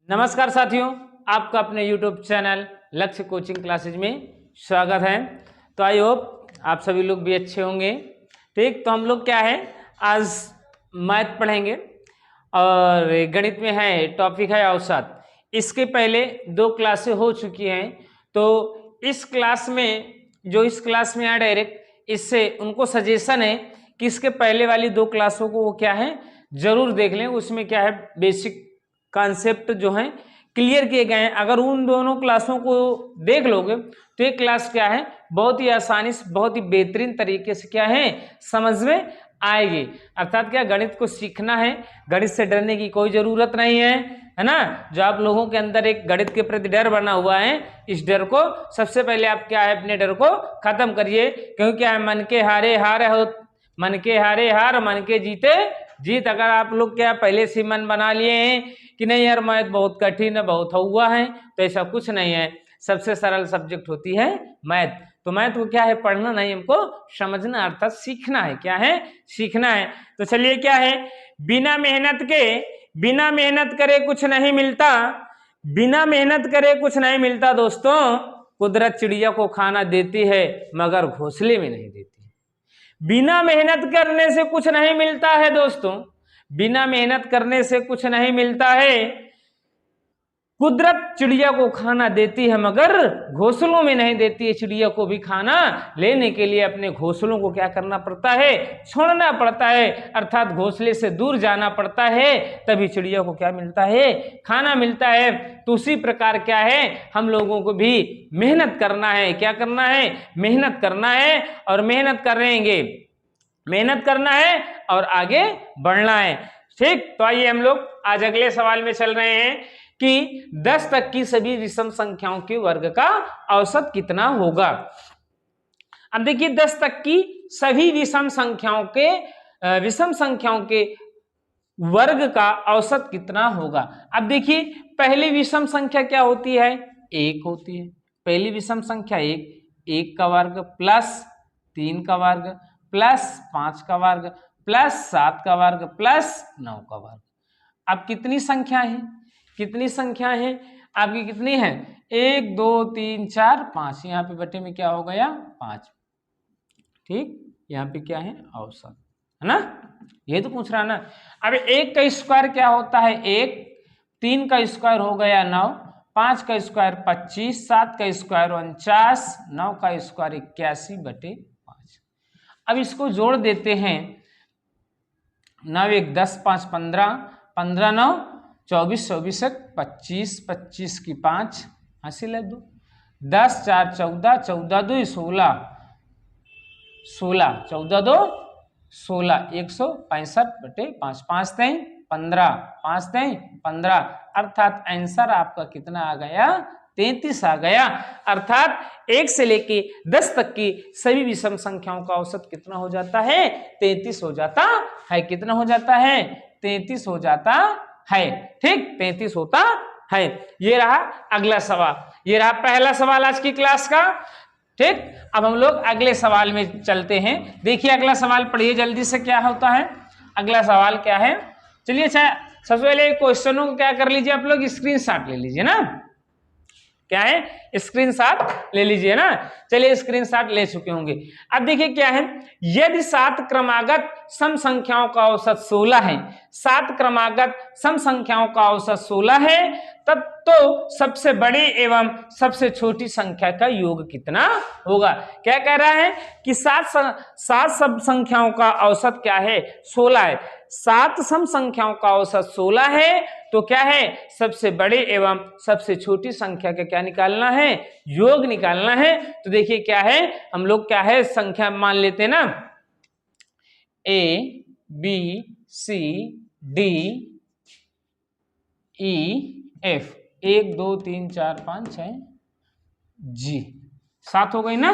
नमस्कार साथियों, आपका अपने YouTube चैनल लक्ष्य कोचिंग क्लासेज में स्वागत है। तो आई होप आप सभी लोग भी अच्छे होंगे। ठीक, तो हम लोग क्या है आज मैथ पढ़ेंगे और गणित में है टॉपिक है औसत। इसके पहले 2 क्लासें हो चुकी हैं, तो इस क्लास में है डायरेक्ट इससे उनको सजेशन है कि इसके पहले वाली 2 क्लासों को वो क्या है जरूर देख लें। उसमें क्या है बेसिक कॉन्सेप्ट जो है क्लियर किए गए हैं। अगर उन दोनों क्लासों को देख लोगे तो ये क्लास क्या है बहुत ही आसानी से बहुत ही बेहतरीन तरीके से क्या है समझ में आएगी। अर्थात क्या गणित को सीखना है, गणित से डरने की कोई जरूरत नहीं है ना। जो आप लोगों के अंदर एक गणित के प्रति डर बना हुआ है, इस डर को सबसे पहले आप क्या है अपने डर को खत्म करिए। क्योंकि क्या है मन के हारे हार हो, मन के हारे हार, मन के जीते जीत। अगर आप लोग क्या पहले से मन बना लिए हैं कि नहीं यार मैथ बहुत कठिन है, बहुत हुआ है, तो ऐसा कुछ नहीं है। सबसे सरल सब्जेक्ट होती है मैथ। तो मैथ को क्या है पढ़ना नहीं, हमको समझना अर्थात सीखना है। क्या है सीखना है। तो चलिए क्या है बिना मेहनत करे कुछ नहीं मिलता। बिना मेहनत करे कुछ नहीं मिलता दोस्तों। कुदरत चिड़िया को खाना देती है मगर घोंसले में नहीं देती। बिना मेहनत करने से कुछ नहीं मिलता है दोस्तों, बिना मेहनत करने से कुछ नहीं मिलता है। कुदरत चिड़िया को खाना देती है मगर घोंसलों में नहीं देती है। चिड़िया को भी खाना लेने के लिए अपने घोंसलों को क्या करना पड़ता है, छोड़ना पड़ता है, अर्थात घोंसले से दूर जाना पड़ता है, तभी चिड़िया को क्या मिलता है खाना मिलता है। तो उसी प्रकार क्या है हम लोगों को भी मेहनत करना है। क्या करना है मेहनत करना है और मेहनत करेंगे, मेहनत करना है और आगे बढ़ना है। ठीक, तो आइए हम लोग आज अगले सवाल में चल रहे हैं कि 10 तक की सभी विषम संख्याओं के वर्ग का औसत कितना होगा। अब देखिए 10 तक की सभी विषम संख्याओं के वर्ग का औसत कितना होगा। अब देखिए पहली विषम संख्या क्या होती है, 1 होती है। पहली विषम संख्या 1 का वर्ग प्लस 3 का वर्ग प्लस 5 का वर्ग प्लस 7 का वर्ग प्लस 9 का वर्ग। अब कितनी संख्या है, कितनी संख्या है आपकी, कितनी है 1 2 3 4 5। यहाँ पे बटे में क्या हो गया 5। ठीक, यहाँ पे क्या है औसत है ना, ये तो पूछ रहा ना। अब 1 का स्क्वायर क्या होता है 1, 3 का स्क्वायर हो गया 9, 5 का स्क्वायर 25, 7 का स्क्वायर 49, 9 का स्क्वायर 81 बटे 5। अब इसको जोड़ देते हैं, 9 1 10 5 15, 15 9 24, 24 1 25, 25 की 5 हासिल है 2, 10 4 14, 14 2 16, 16 14 2 16, 165 बटे 5, 5 3 15, 5 3 15, अर्थात आंसर आपका कितना आ गया 33 आ गया। अर्थात 1 से लेके 10 तक की सभी विषम संख्याओं का औसत कितना हो जाता है 33 हो जाता है। कितना हो जाता है 33 हो जाता है। ठीक, 33 होता है। ये रहा अगला सवाल, ये रहा पहला सवाल आज की क्लास का। ठीक, अब हम लोग अगले सवाल में चलते हैं। देखिए अगला सवाल पढ़िए जल्दी से, क्या होता है अगला सवाल क्या है। चलिए अच्छा सबसे पहले क्वेश्चनों को क्या कर लीजिए आप लोग स्क्रीनशॉट ले लीजिए ना, क्या है स्क्रीनशॉट ले लीजिए ना। चलिए स्क्रीनशॉट ले चुके होंगे। अब देखिए क्या है, यदि 7 क्रमागत सम संख्याओं का औसत 16 है, 7 क्रमागत सम संख्याओं का औसत 16 है, तब तो सबसे बड़ी एवं सबसे छोटी संख्या का योग कितना होगा। क्या कह रहा है कि 7 सम संख्याओं का औसत क्या है 16 है, 7 सम संख्याओं का औसत 16 है, तो क्या है सबसे बड़े एवं सबसे छोटी संख्या का क्या निकालना है योग निकालना है। तो देखिए क्या है हम लोग क्या है संख्या मान लेते हैं ना, A B C D E F, 1 2 3 4 5 6 G, 7 हो गई ना।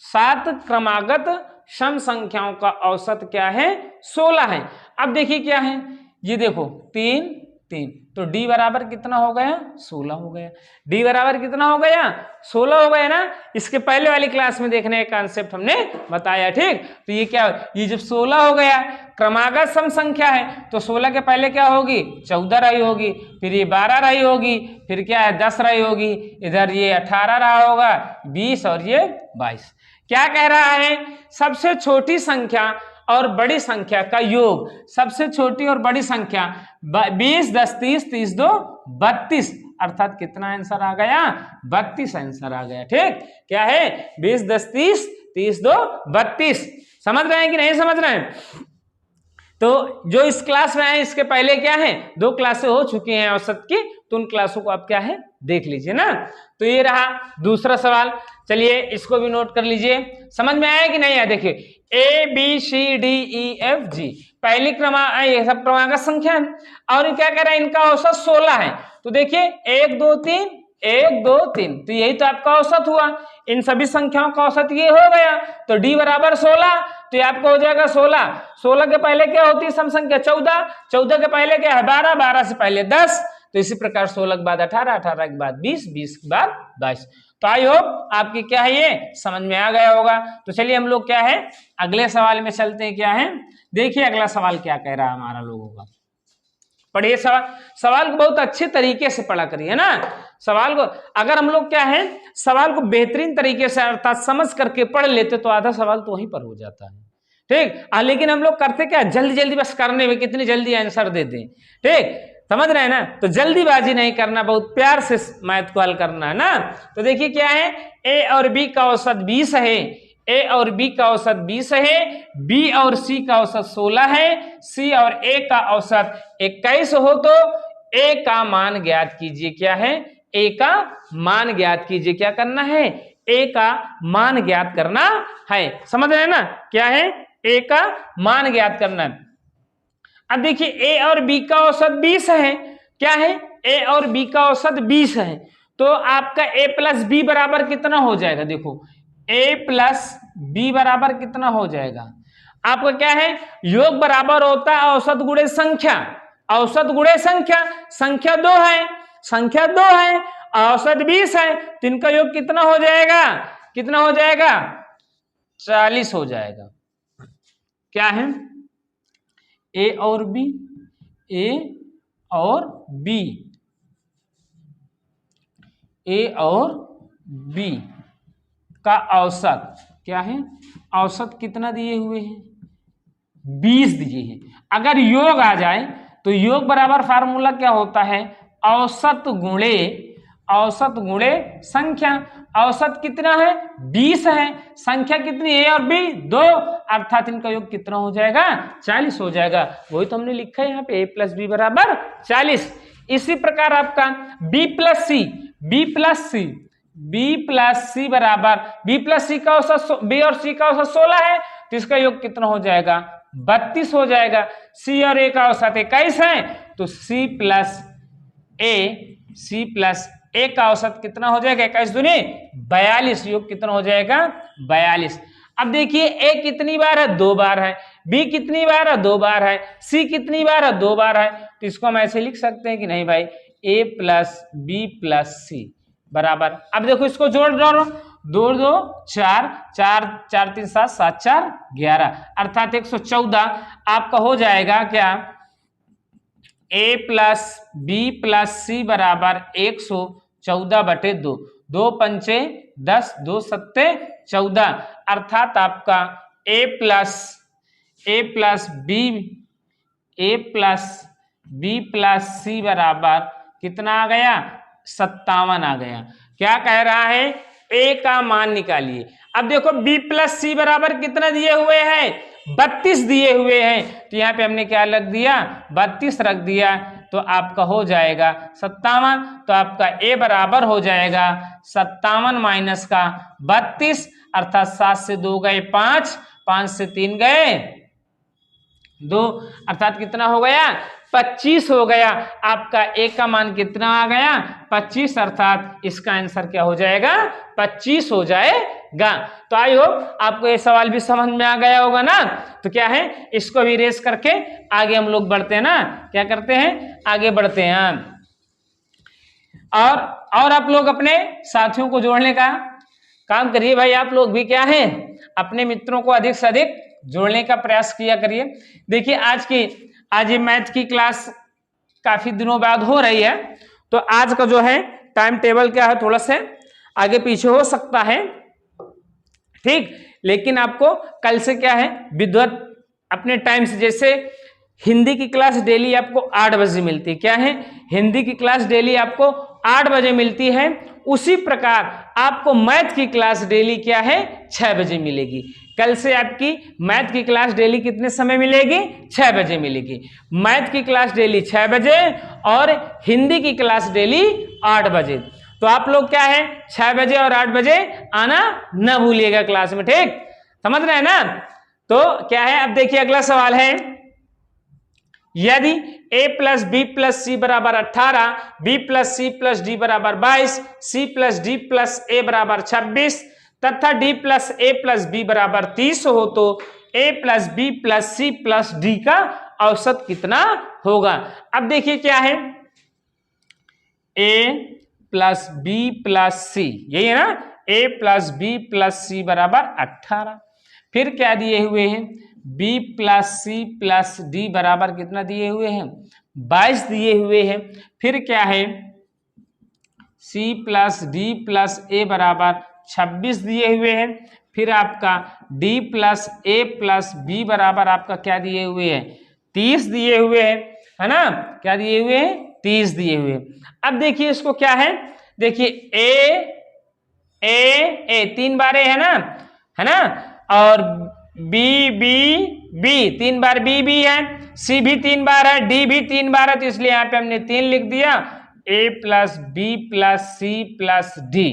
7 क्रमागत सम संख्याओं का औसत क्या है 16 है। अब देखिए क्या है, ये देखो 3 3। तो d बराबर कितना हो गया? 16 हो गया। d बराबर कितना हो गया? 16 हो गया ना। इसके पहले वाली क्लास में देखने का कॉन्सेप्ट हमने बताया, ठीक। तो ये क्या, ये जब 16 हो गया, क्रमागत सम संख्या है, तो 16 के पहले क्या होगी? 14 रही होगी, फिर ये 12 रही होगी, फिर क्या है 10 रही होगी, इधर ये 18 रहा होगा, 20 और ये 22। क्या कह रहा है? सबसे छोटी संख्या और बड़ी संख्या का योग, सबसे छोटी और बड़ी संख्या 20, 10, 30, 30 2 32, अर्थात कितना आंसर आ गया? 32 आंसर आ गया, ठीक। क्या है? 20, 10, 30, 30 2 32। समझ रहे हैं कि नहीं समझ रहे हैं? तो जो इस क्लास में है, इसके पहले क्या है 2 क्लासें हो चुकी हैं औसत की, तो उन क्लासों को आप क्या है देख लीजिए ना। तो ये रहा दूसरा सवाल, चलिए इसको भी नोट कर लीजिए। समझ में आया कि नहीं आया? देखिए ABCDEFG पहली ये सब क्रमागत संख्या है, और क्या कह रहा है? इनका औसत 16 है। तो देखिए 1 2 3 1 2 3, तो यही तो आपका औसत हुआ। इन सभी संख्याओं का औसत ये हो गया, तो d बराबर 16, तो ये आपका हो जाएगा 16। 16 के पहले क्या होती है सम संख्या? 14। 14 के पहले क्या है? 12। 12 से पहले 10। तो इसी प्रकार 16 के बाद 18, 18 के बाद 20, 20 के बाद 22। तो आई होप आपकी क्या है ये समझ में आ गया होगा। तो चलिए हम लोग क्या है अगले सवाल में चलते हैं। क्या है, देखिए अगला सवाल क्या कह रहा है हमारा लोगों का। पढ़िए सवाल को बहुत अच्छे तरीके से पढ़ा करिए ना। सवाल को अगर हम लोग क्या है सवाल को बेहतरीन तरीके से अर्थात समझ करके पढ़ लेते तो आधा सवाल तो वहीं पर हो जाता है, ठीक। लेकिन हम लोग करते क्या, जल्दी जल्दी बस करने में कितनी जल्दी आंसर दे दें, ठीक। समझ रहे हैं ना? तो जल्दीबाजी नहीं करना, बहुत प्यार से मैथ को हल करना है ना। तो देखिए क्या है, ए और बी का औसत 20 है, ए और बी का औसत 20 है, बी और सी का औसत 16 है, सी और ए का औसत 21 हो, तो ए का मान ज्ञात कीजिए। क्या है? ए का मान ज्ञात कीजिए। क्या करना है? ए का मान ज्ञात करना है। समझ रहे हैं ना? क्या है? ए का मान ज्ञात करना है। अब देखिए ए और बी का औसत 20 है। क्या है? ए और बी का औसत 20 है, तो आपका ए प्लस बी बराबर कितना हो जाएगा? देखो ए प्लस बी बराबर कितना हो जाएगा आपका? क्या है, योग बराबर होता है औसत गुणे संख्या। औसत गुणे संख्या, संख्या 2 है, संख्या 2 है, औसत 20 है, तो इनका योग कितना हो जाएगा? कितना हो जाएगा? 40 हो जाएगा। क्या है? ए और बी, ए और बी, ए और बी का औसत क्या है? औसत कितना दिए हुए हैं? 20 दिए हैं। अगर योग आ जाए तो योग बराबर फार्मूला क्या होता है? औसत गुणे संख्या। औसत कितना है? 20 है, संख्या कितनी? ए और बी 2, अर्थात इनका योग कितना हो जाएगा? 40 हो जाएगा। वही तो हमने लिखा है यहाँ पे, ए प्लस बी बराबर 40। इसी प्रकार आपका बी प्लस सी, बी प्लस सी, बी प्लस सी बराबर, बी प्लस सी का औसत, बी और सी का औसत 16 है, तो इसका योग कितना हो जाएगा? 32 हो जाएगा। सी और ए का औसत 21 है, तो सी प्लस ए का औसत कितना हो जाएगा? 21 दूनी 42, योग कितना हो जाएगा? 42। अब देखिए ए कितनी बार है? 2 बार है, बी कितनी बार है? 2 बार है, सी कितनी बार है? 2 बार है। तो इसको हम ऐसे लिख सकते हैं कि नहीं भाई, ए प्लस बी प्लस सी बराबर, अब देखो इसको जोड़ दो, 2 2 4 4 4 3 7 7 4 11, अर्थात 114 आपका हो जाएगा। क्या? ए प्लस बी प्लस सी बराबर 114/2, 2 पंचे 10, 2 सत्ते 14, अर्थात आपका ए प्लस बी प्लस सी बराबर कितना आ गया? 57 आ गया। क्या कह रहा है? ए का मान निकालिए। अब देखो बी प्लस सी बराबर कितना दिए हुए हैं? 32 दिए हुए हैं, तो यहाँ पे हमने क्या रख दिया? 32 रख दिया, तो आपका हो जाएगा 57। तो आपका ए बराबर हो जाएगा 57 माइनस का 32, अर्थात 7 से 2 गए 5, 5 से 3 गए 2, अर्थात कितना हो गया? 25 हो गया। आपका ए का मान कितना आ गया? 25, अर्थात इसका आंसर क्या हो जाएगा? 25 हो जाएगा। तो आई होप आपको ये सवाल भी समझ में आ गया होगा ना। तो क्या है, इसको भी रेस करके आगे हम लोग बढ़ते हैं ना, क्या करते हैं, आगे बढ़ते हैं। और आप लोग अपने साथियों को जोड़ने का काम करिए भाई। आप लोग भी क्या है, अपने मित्रों को अधिक से अधिक जोड़ने का प्रयास किया करिए। देखिए आज ये मैथ की क्लास काफी दिनों बाद हो रही है, तो आज का जो है टाइम टेबल क्या है, थोड़ा सा आगे पीछे हो सकता है, ठीक। लेकिन आपको कल से क्या है, विधिवत अपने टाइम से, जैसे हिंदी की क्लास डेली आपको 8 बजे मिलती है, क्या है, हिंदी की क्लास डेली आपको 8 बजे मिलती है, उसी प्रकार आपको मैथ की क्लास डेली क्या है, 6 बजे मिलेगी। कल से आपकी मैथ की क्लास डेली कितने समय मिलेगी? 6 बजे मिलेगी। मैथ की क्लास डेली 6 बजे और हिंदी की क्लास डेली 8 बजे। तो आप लोग क्या है, 6 बजे और 8 बजे आना न भूलिएगा क्लास में, ठीक, समझ रहे हैं ना। तो क्या है, अब देखिए अगला सवाल है, यदि a plus B plus C बराबर 18, b प्लस सी प्लस डी बराबर 22, c plus D plus A बराबर 26 तथा d plus A plus B बराबर 30 हो, तो a plus B plus C plus D का औसत कितना होगा? अब देखिए क्या है, a plus B plus C, यही है ना, a plus B plus C बराबर 18, फिर क्या दिए हुए हैं, b प्लस सी प्लस डी बराबर कितना दिए हुए हैं, 22 दिए हुए हैं, फिर क्या है, c plus D plus A बराबर 26 दिए हुए हैं, फिर आपका d plus A plus B बराबर आपका क्या दिए हुए हैं, 30 दिए हुए हैं, है ना, क्या दिए हुए हैं, 30 दिए हुए हैं। अब देखिए इसको क्या है, देखिए ए 3 बार है ना, और बी बी बी 3 बार बी भी है, सी भी 3 बार है, डी भी 3 बार है, तो इसलिए यहाँ पे हमने 3 लिख दिया, a plus B plus C plus d,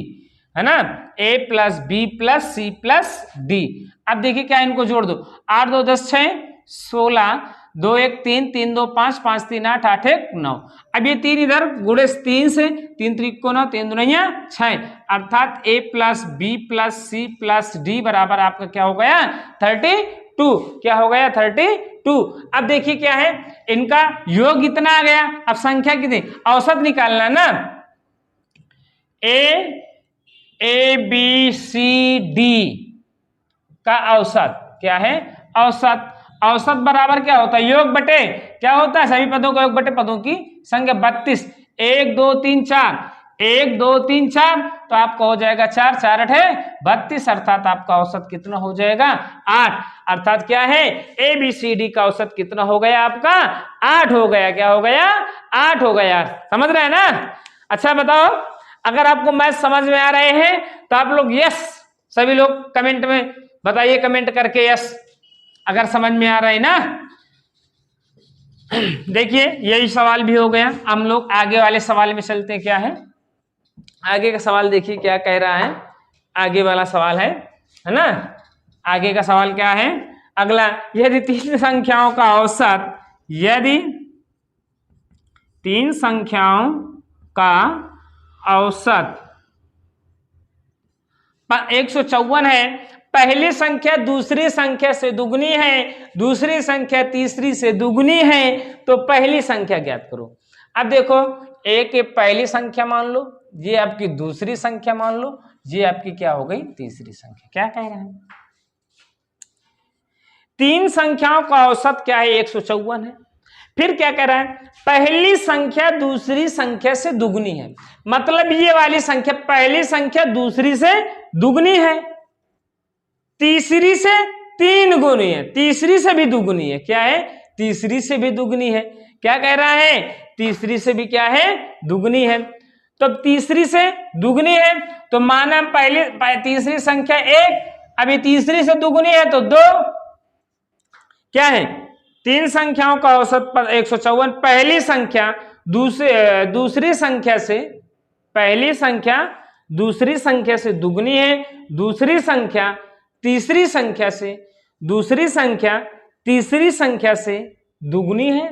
है ना, a plus B plus C plus d. अब देखिए क्या, इनको जोड़ दो, 8 2 10 6 16, 2 1 3 3 2 5 5 3 8 8 1 9। अब ये 3 इधर गुणे 3 से, 3 3 को 9, 3 2 6, अर्थात a plus B plus C plus D बराबर आपका क्या हो गया, 32, क्या हो गया, 32। अब देखिए क्या है, इनका योग इतना आ गया, अब संख्या कितनी, औसत निकालना ना, ए बी सी डी का औसत क्या है, औसत बराबर क्या होता है, योग बटे क्या होता है, सभी पदों का योग बटे पदों की संख्या, 32, 1 2 3 4, 1 2 3 4, तो आपका हो जाएगा 4 4 8 32, अर्थात आपका औसत कितना हो जाएगा, 8, अर्थात क्या है, ए बी सी डी का औसत कितना हो गया आपका, 8 हो गया, क्या हो गया, 8 हो गया, समझ रहे हैं ना। अच्छा बताओ, अगर आपको मैथ समझ में आ रहे हैं तो आप लोग यस, सभी लोग कमेंट में बताइए, कमेंट करके यस अगर समझ में आ रहा है ना। देखिए यही सवाल भी हो गया, हम लोग आगे वाले सवाल में चलते हैं। क्या है आगे का सवाल, देखिए क्या कह रहा है, आगे वाला सवाल है ना, आगे का सवाल क्या है, अगला, यदि 3 संख्याओं का औसत, यदि 3 संख्याओं का औसत 154 है, पहली संख्या दूसरी संख्या से दुगनी है, दूसरी संख्या तीसरी से दुगनी है, तो पहली संख्या ज्ञात करो। अब देखो, एक पहली संख्या मान लो, ये आपकी दूसरी संख्या मान लो, ये आपकी क्या हो गई, तीसरी संख्या। क्या कह रहे हैं, 3 संख्याओं का औसत क्या है, 154 है। फिर क्या कह रहा है, पहली संख्या दूसरी संख्या से दुगनी है, मतलब ये वाली संख्या, पहली संख्या दूसरी से दुगनी है, तीसरी से 3 गुनी है, तीसरी से भी दुगनी है, क्या है, तीसरी से भी दुगनी है। क्या कह रहा है, तीसरी से भी क्या है, दुगनी है। तो तीसरी से दुगनी है तो माना तीसरी संख्या 1, अभी तीसरी से दुगनी है तो 2, क्या है, 3 संख्याओं का औसत 154, पहली संख्या दूसरी संख्या से, पहली संख्या दूसरी संख्या से दुगनी है, दूसरी संख्या तीसरी संख्या से, दूसरी संख्या तीसरी संख्या से दुगनी है।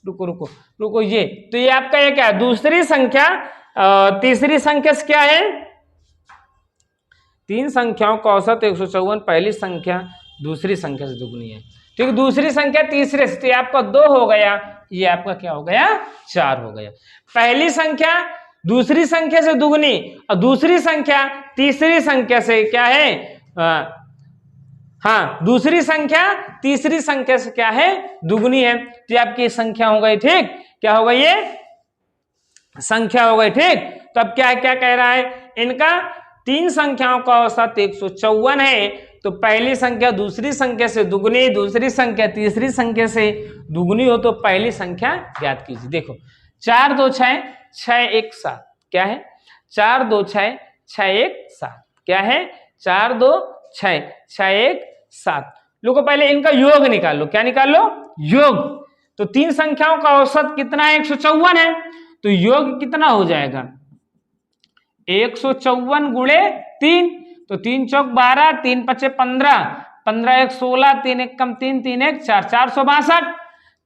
रुको रुको रुको, ये तो ये आपका ये क्या है, दूसरी संख्या तीसरी संख्या से क्या है, तीन संख्याओं का औसत 154, पहली संख्या दूसरी संख्या से दुगनी है। ठीक, दूसरी संख्या तीसरे से, तो ये आपका 2 हो गया, ये आपका क्या हो गया, 4 हो गया। पहली संख्या दूसरी संख्या से दुगनी और दूसरी संख्या तीसरी संख्या से क्या है, हाँ दूसरी संख्या तीसरी संख्या से क्या है, दुगनी है, तो ये आपकी संख्या हो गई। ठीक, क्या हो गई, ये संख्या हो गई। ठीक, तो अब क्या क्या कह रहा है, इनका तीन संख्याओं का औसत 154 है, तो पहली संख्या दूसरी संख्या से दुगनी, दूसरी संख्या तीसरी संख्या से दुगनी हो तो पहली संख्या ज्ञात कीजिए। देखो 4 2 6 6 1 7 क्या है, 4 2 6 6 1 7 क्या है, 4 2 6 6 1 7। लोगों पहले इनका योग निकाल लो, क्या निकाल लो, योग। तो तीन संख्याओं का औसत कितना है, 154 है, तो योग कितना हो जाएगा, 154 गुणे 3, तो 3 चौक 12, 3 पचे 15, 15 1 16, 3 1 कम 3, 3 1 4, 462।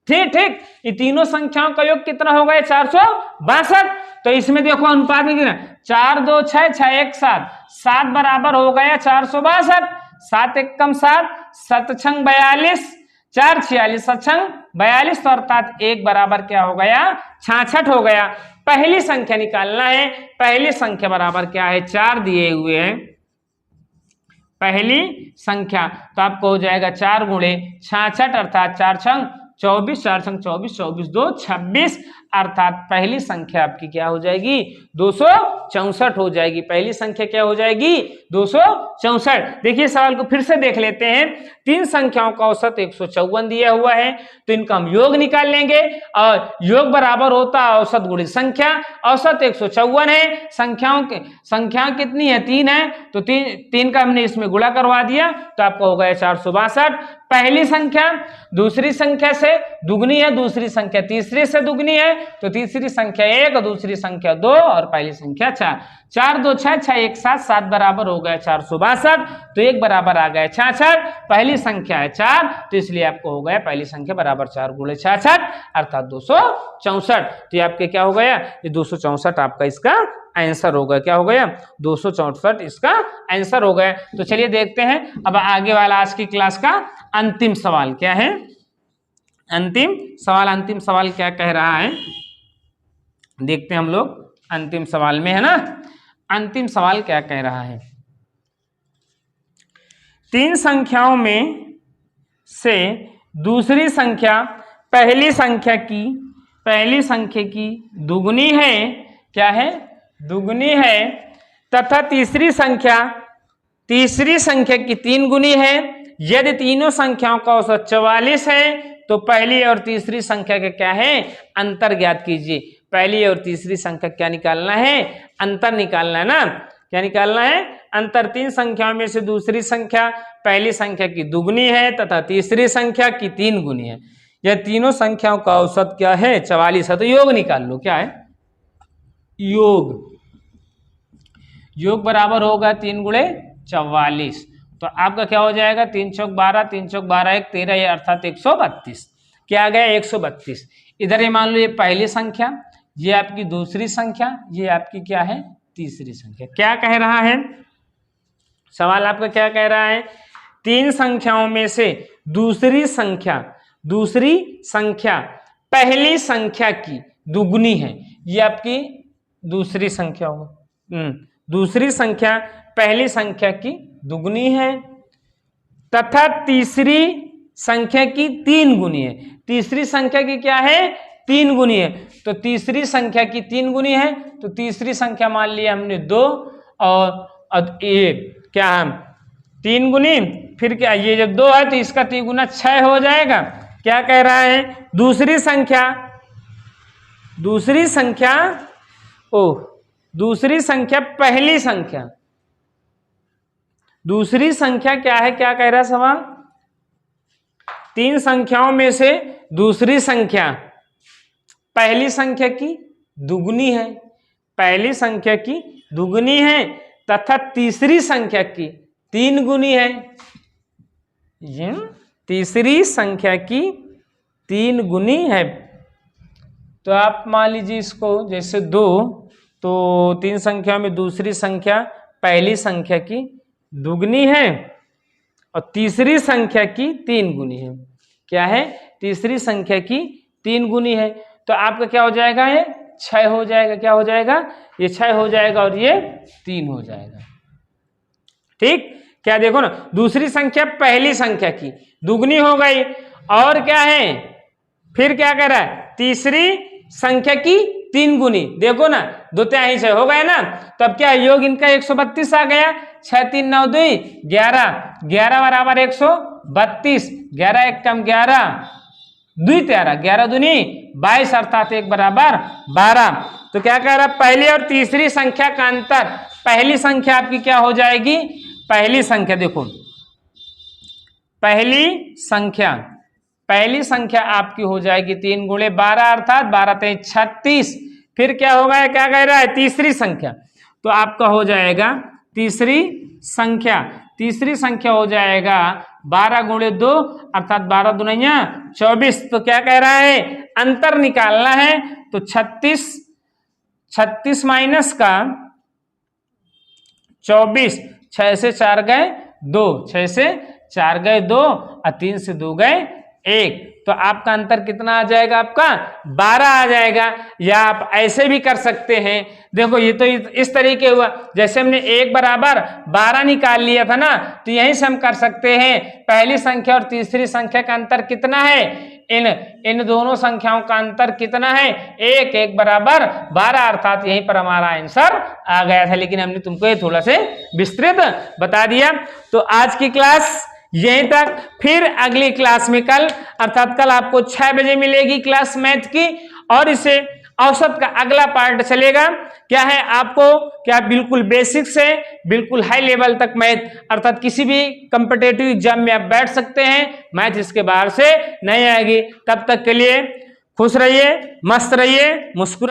ठीक ठीक, ये तीनों संख्याओं का योग कितना हो गया, 462। तो इसमें देखो अनुपात में कितना, 4 2 6 6 1 7, 7 बराबर हो गया 462, 7 1 कम 7, 7 छंग 42, 4 46, 7 छंग 42, तो अर्थात 1 बराबर क्या हो गया, 66 हो गया। पहली संख्या निकालना है, पहली संख्या बराबर क्या है, 4 दिए हुए हैं पहली संख्या, तो आपको हो जाएगा 4 गुणे 66 अर्थात 4 छंग 24, 4 छंग 24, 24 2 26, अर्थात पहली संख्या आपकी क्या हो जाएगी, 264 हो जाएगी। पहली संख्या क्या हो जाएगी, 264। देखिए सवाल को फिर से देख लेते हैं, तीन संख्याओं का औसत 154 दिया हुआ है, तो इनका हम योग निकाल लेंगे और योग बराबर होता है औसत गुणित संख्या। औसत 154 है, संख्या कितनी है, 3 है, तो तीन का हमने इसमें गुणा करवा दिया, तो आपको हो गया 462। पहली संख्या दूसरी संख्या से दुगनी है, दूसरी संख्या तीसरी से दुगनी है, तो तीसरी संख्या 1 और दूसरी संख्या 2 और पहली संख्या 4, 4 2 6 6 1 7, 7 बराबर हो गया 462, तो 1 बराबर आ गया 66। पहली संख्या है 4, तो इसलिए आपको हो गया पहली संख्या बराबर 4 गुणे 66 अर्थात 264। तो ये आपके क्या हो गया, ये 264 आपका इसका आंसर हो गया। क्या हो गया, 264 इसका आंसर हो गया। तो चलिए देखते हैं अब आगे वाला आज की क्लास का अंतिम सवाल क्या है। अंतिम सवाल क्या कह रहा है, देखते हैं हम लोग अंतिम सवाल में, है ना। अंतिम सवाल क्या कह रहा है, तीन संख्याओं में से दूसरी संख्या पहली संख्या की दुगनी है, क्या है, दुगनी है, तथा तीसरी संख्या की 3 गुनी है। यदि तीनों संख्याओं का औसत 44 है तो पहली और तीसरी संख्या का क्या है, अंतर ज्ञात कीजिए। पहली और तीसरी संख्या क्या निकालना है, अंतर निकालना है ना। क्या निकालना है, अंतर। तीन संख्याओं में से दूसरी संख्या पहली संख्या की दुगनी है तथा तीसरी संख्या की 3 गुनी है। यह तीनों संख्याओं का औसत क्या है, 44 है, तो योग निकाल लो। क्या है, योग बराबर होगा 3 गुणे 44, तो आपका क्या हो जाएगा, 3 चौक 12, 3 चौक 12 1 13, अर्थात 132। क्या आ गया, 132। इधर ये मान लो ये पहली संख्या, ये आपकी दूसरी संख्या, ये आपकी क्या है, तीसरी संख्या। क्या कह रहा है सवाल आपका, क्या कह रहा है, तीन संख्याओं में से दूसरी संख्या पहली संख्या की दुगनी है। ये आपकी दूसरी संख्या होगा, दूसरी संख्या पहली संख्या की दुगनी है तथा तीसरी संख्या की 3 गुनी है। तीसरी संख्या की क्या है, 3 गुनी है, तो तीसरी संख्या की 3 गुनी है, तो तीसरी संख्या मान लिया हमने 2 और एक क्या हम 3 गुनी, फिर क्या, ये जब 2 है तो इसका 3 गुना 6 हो जाएगा। क्या कह रहा है, दूसरी संख्या पहली संख्या, दूसरी संख्या क्या है, क्या कह रहा है सवाल, तीन संख्याओं में से दूसरी संख्या पहली संख्या की दुगनी है, पहली संख्या की दुगनी है तथा तीसरी संख्या की 3 गुनी है। ये तीसरी संख्या की 3 गुनी है, तो आप मान लीजिए इसको जैसे 2, तो 3 संख्या में दूसरी संख्या पहली संख्या की दुगनी है और तीसरी संख्या की 3 गुनी है। क्या है? तीसरी संख्या की 3 गुनी है। तो आपका क्या हो जाएगा? ये 6 हो जाएगा। क्या हो जाएगा? ये 6 हो जाएगा और ये 3 हो जाएगा। ठीक, क्या देखो ना, दूसरी संख्या पहली संख्या की दुगनी हो गई और क्या है, फिर क्या कह रहा है? तीसरी संख्या की 3 गुनी। देखो ना, 2 3 6 हो गए ना, तब क्या योग इनका 132 आ गया। 6 3 9 2 11, 11 बराबर 132, 11 1 कम 11, 2 13, 11 दूनी 22 अर्थात 1 बराबर 12। तो क्या कह रहा है? पहली और तीसरी संख्या का अंतर। पहली संख्या आपकी क्या हो जाएगी? पहली संख्या देखो, पहली संख्या आपकी हो जाएगी 3 गुणे 12 अर्थात 12 3 36। फिर क्या होगा? क्या कह रहा है? तीसरी संख्या। तो आपका हो जाएगा तीसरी संख्या हो जाएगा 12 गुणे 2 अर्थात 12 दूनिया 24। तो क्या कह रहा है? अंतर निकालना है। तो 36 माइनस का 24, 6 से 4 गए 2, 6 से 4 गए 2 और 3 से 2 गए 1। तो आपका अंतर कितना आ जाएगा? आपका 12 आ जाएगा। या आप ऐसे भी कर सकते हैं, देखो ये तो इस तरीके हुआ, जैसे हमने 1 बराबर 12 निकाल लिया था ना, तो यहीं से हम कर सकते हैं पहली संख्या और तीसरी संख्या का अंतर कितना है। इन दोनों संख्याओं का अंतर कितना है? 1 बराबर 12 अर्थात यहीं पर हमारा आंसर आ गया था। लेकिन हमने तुमको ये थोड़ा से विस्तृत बता दिया। तो आज की क्लास यहीं तक। फिर अगली क्लास में कल अर्थात कल आपको 6 बजे मिलेगी क्लास मैथ की, और इसे औसत का अगला पार्ट चलेगा। क्या है? आपको क्या बिल्कुल बेसिक से बिल्कुल हाई लेवल तक मैथ अर्थात किसी भी कॉम्पिटिटिव एग्जाम में आप बैठ सकते हैं। मैथ इसके बाहर से नहीं आएगी। तब तक के लिए खुश रहिए, मस्त रहिए, मुस्कुरा